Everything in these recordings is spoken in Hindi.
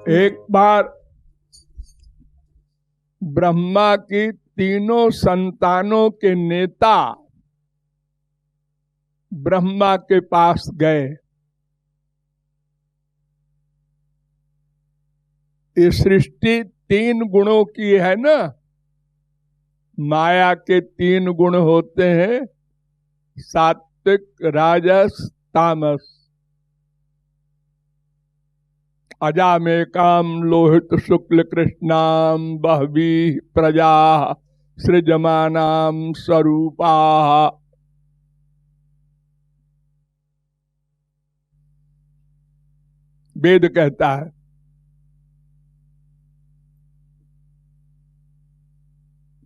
एक बार ब्रह्मा की तीनों संतानों के नेता ब्रह्मा के पास गए। ये सृष्टि 3 गुणों की है ना। माया के 3 गुण होते हैं, सात्विक, राजस, तामस। अजामेकाम लोहित शुक्ल कृष्णाम बहवी प्रजा सृजमानाम स्वरूपा। वेद कहता है।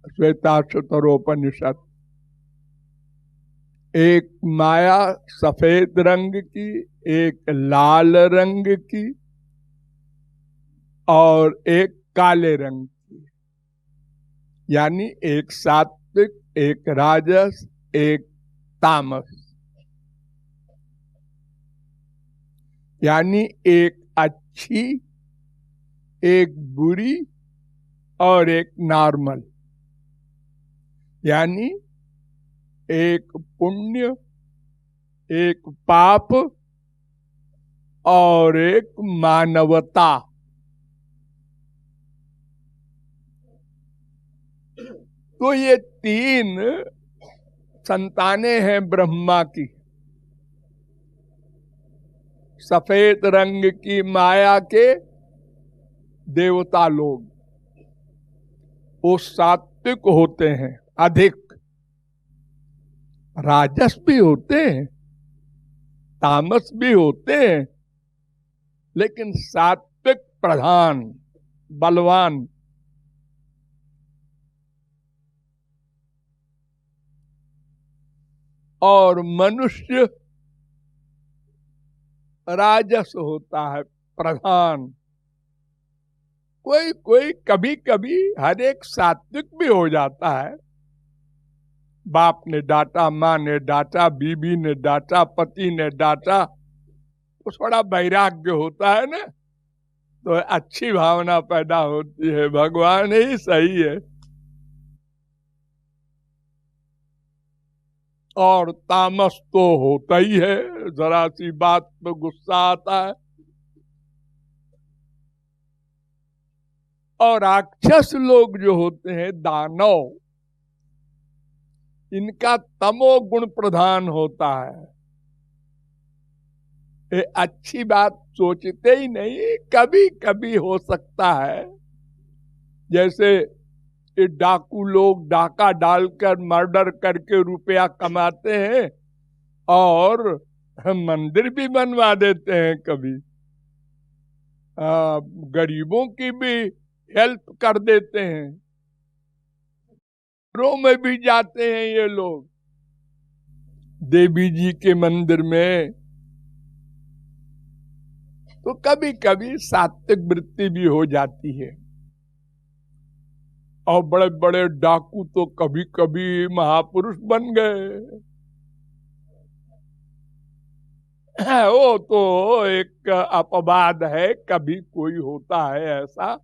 श्वेताश्वतरोपनिषद। एक माया सफेद रंग की, एक लाल रंग की और एक काले रंग की, यानी एक सात्विक, एक राजस, एक तामस। यानी एक अच्छी, एक बुरी और एक नॉर्मल। यानी एक पुण्य, एक पाप और एक मानवता। तो ये 3 संतानें हैं ब्रह्मा की। सफेद रंग की माया के देवता लोग, वो सात्विक होते हैं अधिक, राजस भी होते हैं, तामस भी होते हैं, लेकिन सात्विक प्रधान, बलवान। और मनुष्य राजस होता है, प्रधान। कोई कोई कभी कभी हर एक सात्विक भी हो जाता है। बाप ने डांटा, माँ ने डांटा, बीबी ने डांटा, पति ने डांटा, तो थोड़ा वैराग्य होता है ना, तो अच्छी भावना पैदा होती है, भगवान ही सही है। और तामस तो होता ही है, जरा सी बात पे गुस्सा आता है। और राक्षस लोग जो होते हैं, दानव, इनका तमो गुण प्रधान होता है। ये अच्छी बात सोचते ही नहीं, कभी कभी हो सकता है। जैसे ये डाकू लोग डाका डालकर मर्डर करके रुपया कमाते हैं और मंदिर भी बनवा देते हैं। कभी गरीबों की भी हेल्प कर देते हैं। रो में भी जाते हैं ये लोग, देवी जी के मंदिर में। तो कभी कभी सात्विक वृत्ति भी हो जाती है। और बड़े बड़े डाकू तो कभी कभी महापुरुष बन गए। वो तो एक अपवाद है, कभी कोई होता है ऐसा।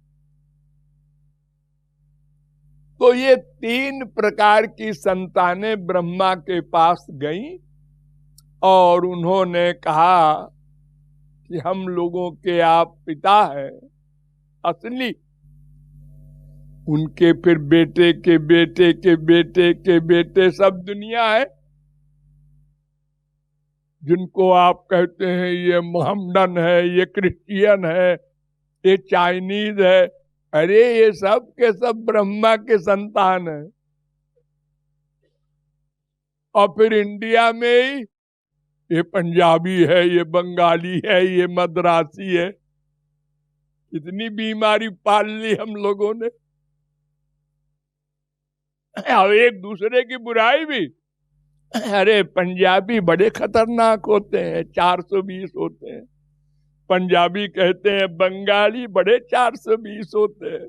तो ये 3 प्रकार की संतानें ब्रह्मा के पास गईं और उन्होंने कहा कि हम लोगों के आप पिता हैं असली। उनके फिर बेटे के बेटे के बेटे के बेटे सब दुनिया है, जिनको आप कहते हैं ये मोहम्मदन है, ये क्रिश्चियन है, ये चाइनीज है। अरे ये सब के सब ब्रह्मा के संतान है। और फिर इंडिया में ही ये पंजाबी है, ये बंगाली है, ये मद्रासी है। इतनी बीमारी पाल ली हम लोगों ने। और एक दूसरे की बुराई भी। अरे पंजाबी बड़े खतरनाक होते हैं, 420 होते हैं। पंजाबी कहते हैं बंगाली बड़े 420 होते हैं।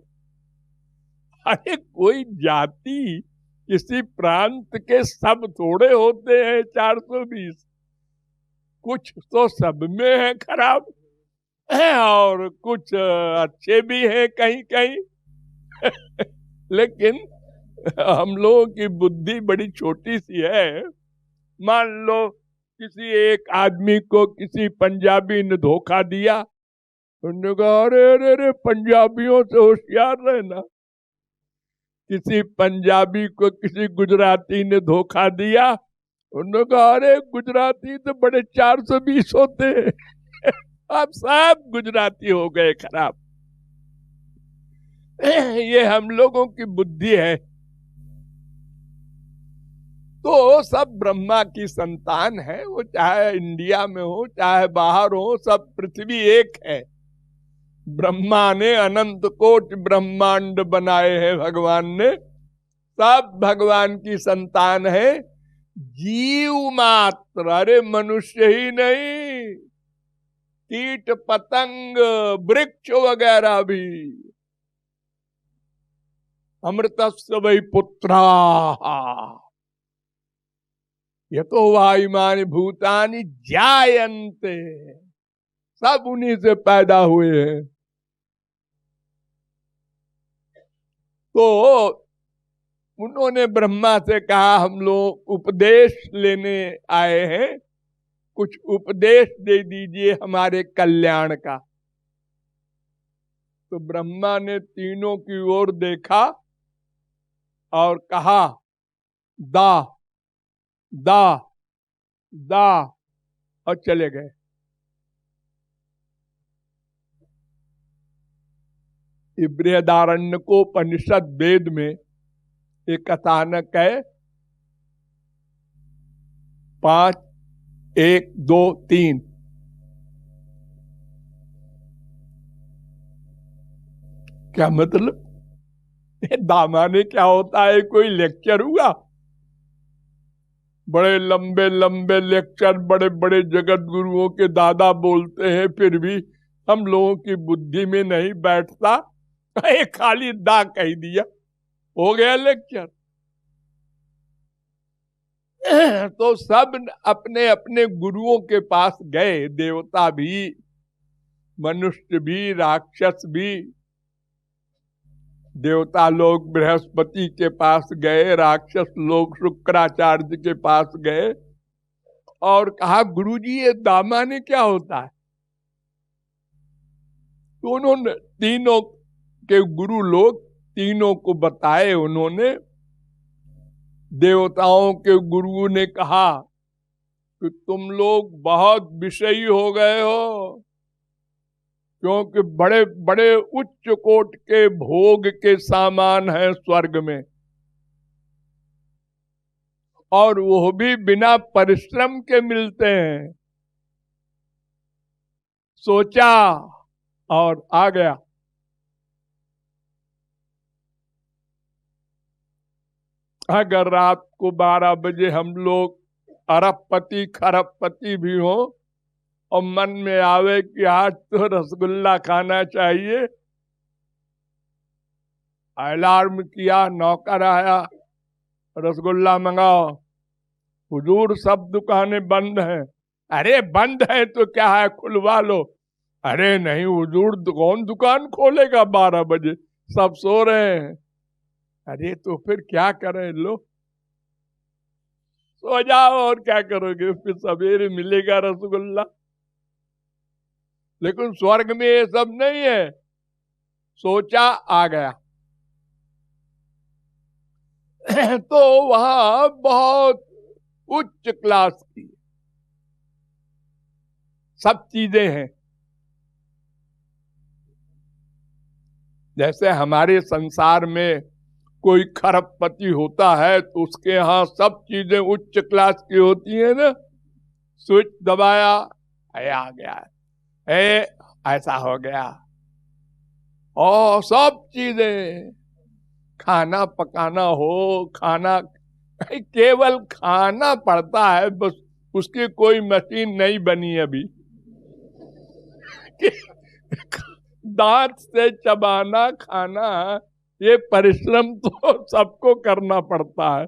अरे कोई जाति, किसी प्रांत के सब थोड़े होते हैं 420। कुछ तो सब में है खराब। और कुछ अच्छे भी हैं कहीं कहीं। लेकिन हम लोगों की बुद्धि बड़ी छोटी सी है। मान लो किसी एक आदमी को किसी पंजाबी ने धोखा दिया, उन्होंने कहा अरे अरे अरे पंजाबियों से होशियार रहना। किसी पंजाबी को किसी गुजराती ने धोखा दिया, उन्होंने कहा अरे गुजराती तो बड़े 420 होते हैं। अब सब गुजराती हो गए खराब। ये हम लोगों की बुद्धि है। तो सब ब्रह्मा की संतान है, वो चाहे इंडिया में हो चाहे बाहर हो, सब पृथ्वी एक है। ब्रह्मा ने अनंत कोट ब्रह्मांड बनाए हैं, भगवान ने, सब भगवान की संतान है। जीव मात्र, अरे मनुष्य ही नहीं, कीट पतंग वृक्ष वगैरह भी। अमृतस्य वै पुत्रा यतो वायुमानि भूतानि जायन्ते, सब उन्हीं से पैदा हुए हैं। तो उन्होंने ब्रह्मा से कहा हम लोग उपदेश लेने आए हैं, कुछ उपदेश दे दीजिए हमारे कल्याण का। तो ब्रह्मा ने तीनों की ओर देखा और कहा दा दा दा, और चले गए। बृहदारण्यकोपनिषद वेद में एक कथानक है, 5, 1, 2, 3। क्या मतलब? दामाने क्या होता है? कोई लेक्चर हुआ? बड़े लंबे लंबे लेक्चर बड़े बड़े जगत गुरुओं के दादा बोलते हैं, फिर भी हम लोगों की बुद्धि में नहीं बैठता। खाली दा कह दिया, हो गया लेक्चर। तो सब अपने अपने गुरुओं के पास गए, देवता भी, मनुष्य भी, राक्षस भी। देवता लोग बृहस्पति के पास गए, राक्षस लोग शुक्राचार्य के पास गए और कहा गुरुजी ये दामाने क्या होता है? तो उन्होंने तीनों के गुरु लोग तीनों को बताए। उन्होंने, देवताओं के गुरु ने कहा कि तुम लोग बहुत विषयी हो गए हो, क्योंकि बड़े बड़े उच्च कोट के भोग के सामान हैं स्वर्ग में, और वो भी बिना परिश्रम के मिलते हैं। सोचा और आ गया। अगर रात को 12 बजे हम लोग अरबपति खरबपति भी हो और मन में आवे कि आज तो रसगुल्ला खाना चाहिए, अलार्म किया, नौकर आया, रसगुल्ला मंगाओ। हुजूर सब दुकानें बंद हैं। अरे बंद है तो क्या है, खुलवा लो। अरे नहीं हुजूर, कौन दुकान खोलेगा 12 बजे, सब सो रहे हैं। अरे तो फिर क्या करें, लो सो जाओ, और क्या करोगे, फिर सवेरे मिलेगा रसगुल्ला। लेकिन स्वर्ग में ये सब नहीं है। सोचा, आ गया। तो वहां बहुत उच्च क्लास की सब चीजें हैं। जैसे हमारे संसार में कोई खरबपति होता है तो उसके यहाँ सब चीजें उच्च क्लास की होती है ना। स्विच दबाया, आ गया, ऐसा हो गया। और सब चीजें, खाना पकाना हो, खाना केवल खाना पड़ता है बस, उसकी कोई मशीन नहीं बनी अभी। दांत से चबाना खाना, ये परिश्रम तो सबको करना पड़ता है।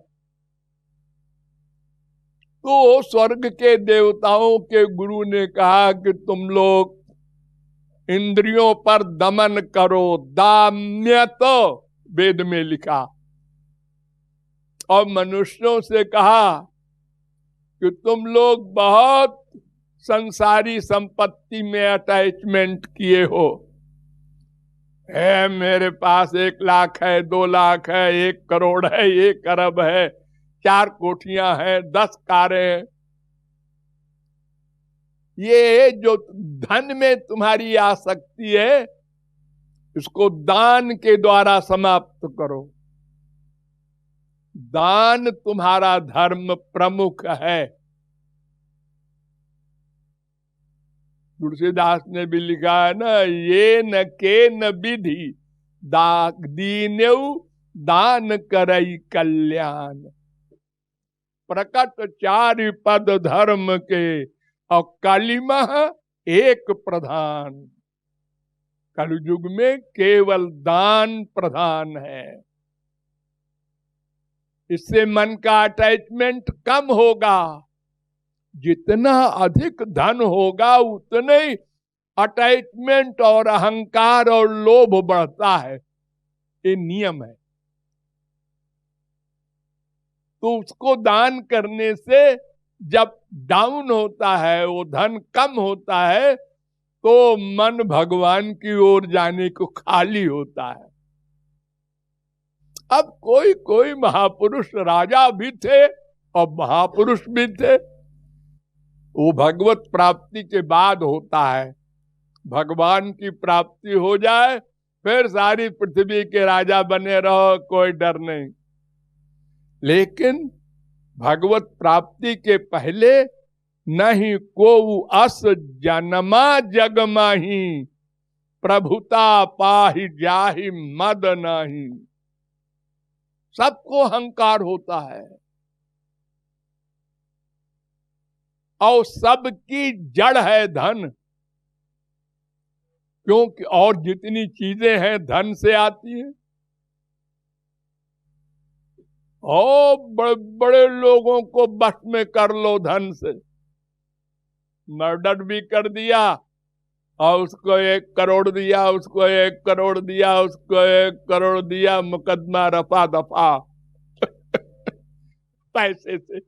तो स्वर्ग के देवताओं के गुरु ने कहा कि तुम लोग इंद्रियों पर दमन करो, दाम्यत वेद में लिखा। और मनुष्यों से कहा कि तुम लोग बहुत संसारी संपत्ति में अटैचमेंट किए हो। है मेरे पास 1 लाख है, 2 लाख है, 1 करोड़ है, 1 अरब है, 4 कोठियां हैं, 10 कारें हैं। ये जो धन में तुम्हारी आसक्ति है, इसको दान के द्वारा समाप्त करो। दान तुम्हारा धर्म प्रमुख है। तुलसीदास ने भी लिखा है ना, ये न के न विधि दीन्यौ दान करई कल्याण। प्रकट 4 पद धर्म के और कालिमह एक प्रधान। कलयुग में केवल दान प्रधान है। इससे मन का अटैचमेंट कम होगा। जितना अधिक धन होगा उतने ही अटैचमेंट और अहंकार और लोभ बढ़ता है। ये नियम है। तो उसको दान करने से जब डाउन होता है, वो धन कम होता है, तो मन भगवान की ओर जाने को खाली होता है। अब कोई कोई महापुरुष राजा भी थे और महापुरुष भी थे। वो भगवत प्राप्ति के बाद होता है। भगवान की प्राप्ति हो जाए फिर सारी पृथ्वी के राजा बने रहो, कोई डर नहीं। लेकिन भगवत प्राप्ति के पहले नहीं को अस जन्मा जग माही, प्रभुता पाहि जाहि मद नहीं। सबको अहंकार होता है और सबकी जड़ है धन। क्योंकि और जितनी चीजें हैं धन से आती हैं। और बड़े बड़े लोगों को बस में कर लो धन से। मर्डर भी कर दिया और उसको 1 करोड़ दिया, उसको 1 करोड़ दिया, उसको 1 करोड़ दिया, मुकदमा रफा दफा पैसे से।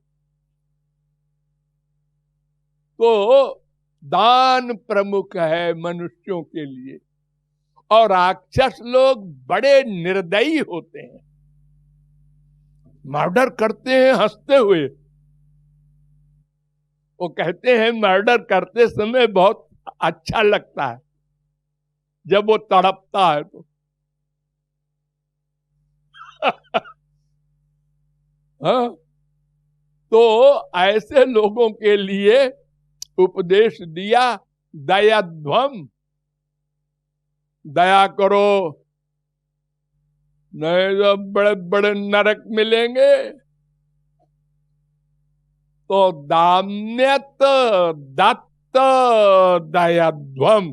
तो दान प्रमुख है मनुष्यों के लिए। और राक्षस लोग बड़े निर्दयी होते हैं, मर्डर करते हैं हंसते हुए। वो कहते हैं मर्डर करते समय बहुत अच्छा लगता है जब वो तड़पता है तो। हाँ? तो ऐसे लोगों के लिए उपदेश दिया, दयाध्वम, दया करो, नहीं तो बड़े बड़े नरक मिलेंगे। तो दाम्यत, दत्त, दयाध्वम,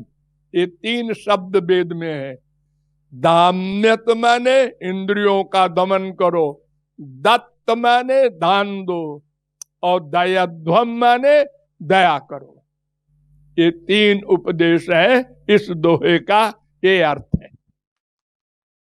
ये 3 शब्द वेद में है। दाम्यत माने इंद्रियों का दमन करो, दत्त माने दान दो, और दयाध्वम माने दया करो। ये 3 उपदेश है इस दोहे का, ये अर्थ है।